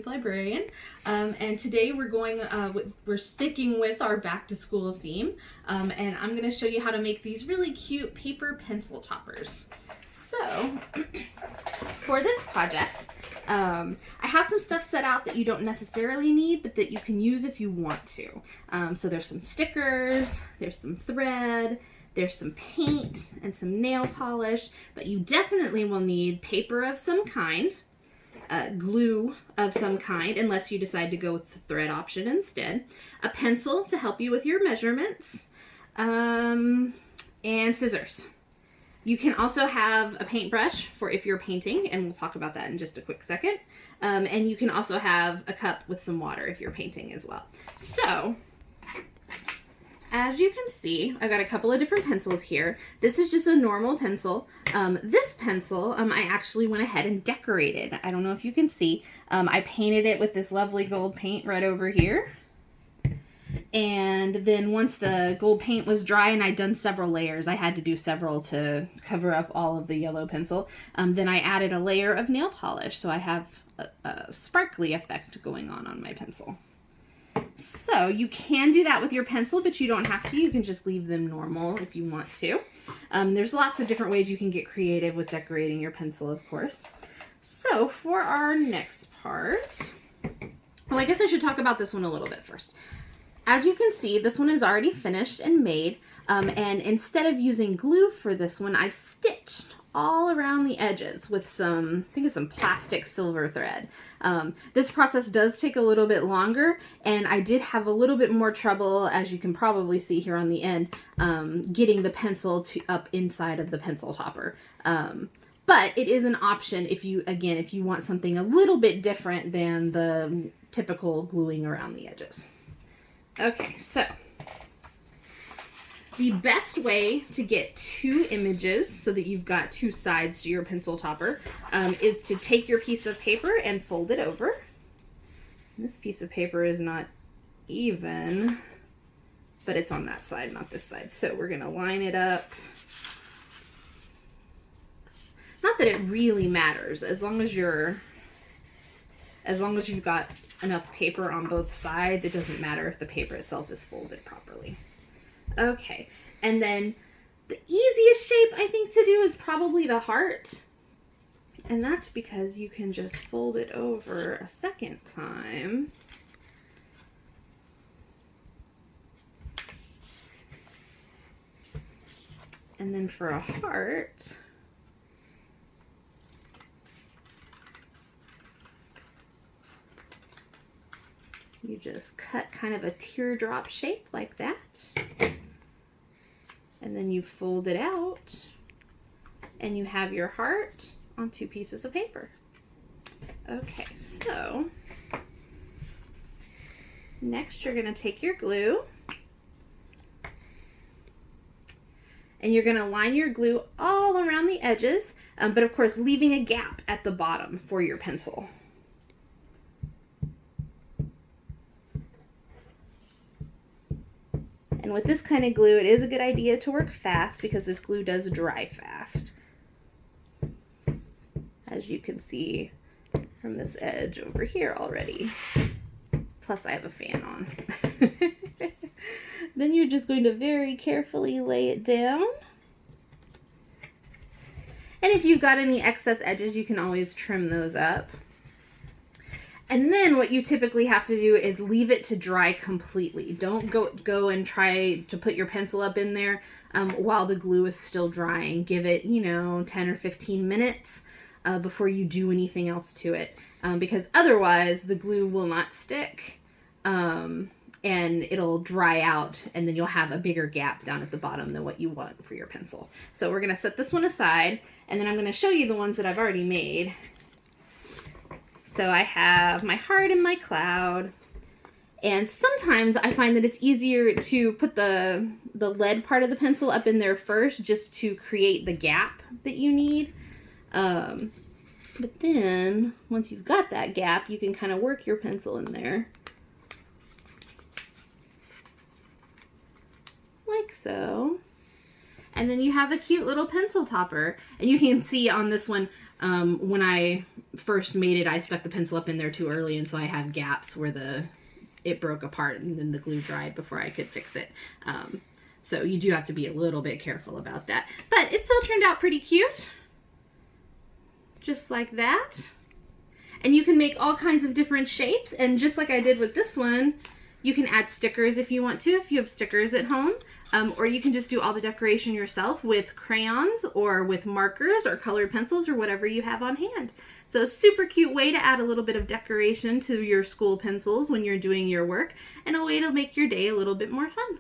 Youth Librarian, and today we're sticking with our back to school theme, and I'm going to show you how to make these really cute paper pencil toppers. So, for this project, I have some stuff set out that you don't necessarily need, but that you can use if you want to. So there's some stickers, there's some thread, there's some paint and some nail polish, but you definitely will need paper of some kind, glue of some kind, unless you decide to go with the thread option instead, a pencil to help you with your measurements, and scissors. You can also have a paintbrush for if you're painting, and we'll talk about that in just a quick second. And you can also have a cup with some water if you're painting as well. So, as you can see, I've got a couple of different pencils here. This is just a normal pencil. This pencil, I actually went ahead and decorated. I don't know if you can see. I painted it with this lovely gold paint right over here. And then once the gold paint was dry, and I'd done several layers, I had to do several to cover up all of the yellow pencil, then I added a layer of nail polish, so I have a sparkly effect going on my pencil. So you can do that with your pencil, but you don't have to. You can just leave them normal if you want to. There's lots of different ways you can get creative with decorating your pencil, of course. So for our next part, well, I guess I should talk about this one a little bit first. As you can see, this one is already finished and made, and instead of using glue for this one, I stitched all around the edges with some, I think it's some plastic silver thread. This process does take a little bit longer, and I did have a little bit more trouble, as you can probably see here on the end, getting the pencil up inside of the pencil topper. But it is an option if you want something a little bit different than the typical gluing around the edges. Okay, so the best way to get two images so that you've got two sides to your pencil topper is to take your piece of paper and fold it over. This piece of paper is not even, but it's on that side, not this side. So we're going to line it up. Not that it really matters, as long as you've got enough paper on both sides, it doesn't matter if the paper itself is folded properly. Okay, and then the easiest shape I think to do is probably the heart. And that's because you can just fold it over a second time. And then for a heart, you just cut kind of a teardrop shape like that. And then you fold it out and you have your heart on two pieces of paper. Okay, so next you're going to take your glue and you're going to line your glue all around the edges, but of course leaving a gap at the bottom for your pencil. And with this kind of glue, it is a good idea to work fast because this glue does dry fast. As you can see from this edge over here already. Plus I have a fan on. Then you're just going to very carefully lay it down. And if you've got any excess edges, you can always trim those up. And then what you typically have to do is leave it to dry completely. Don't go and try to put your pencil up in there while the glue is still drying. Give it, 10 or 15 minutes before you do anything else to it. Because otherwise the glue will not stick and it'll dry out, and then you'll have a bigger gap down at the bottom than what you want for your pencil. So we're going to set this one aside, and then I'm going to show you the ones that I've already made. So I have my heart and my cloud, and sometimes I find that it's easier to put the lead part of the pencil up in there first just to create the gap that you need. But then once you've got that gap, you can kind of work your pencil in there. Like so. And then you have a cute little pencil topper. And you can see on this one, When I first made it, I stuck the pencil up in there too early, and so I have gaps where it broke apart and then the glue dried before I could fix it. So you do have to be a little bit careful about that. But it still turned out pretty cute. Just like that. And you can make all kinds of different shapes, and just like I did with this one, you can add stickers if you want to, if you have stickers at home. Or you can just do all the decoration yourself with crayons or with markers or colored pencils or whatever you have on hand. So super cute way to add a little bit of decoration to your school pencils when you're doing your work, and a way to make your day a little bit more fun.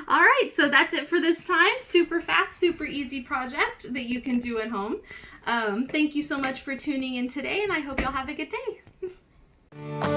All right, so that's it for this time. Super fast, super easy project that you can do at home. Thank you so much for tuning in today, and I hope y'all have a good day.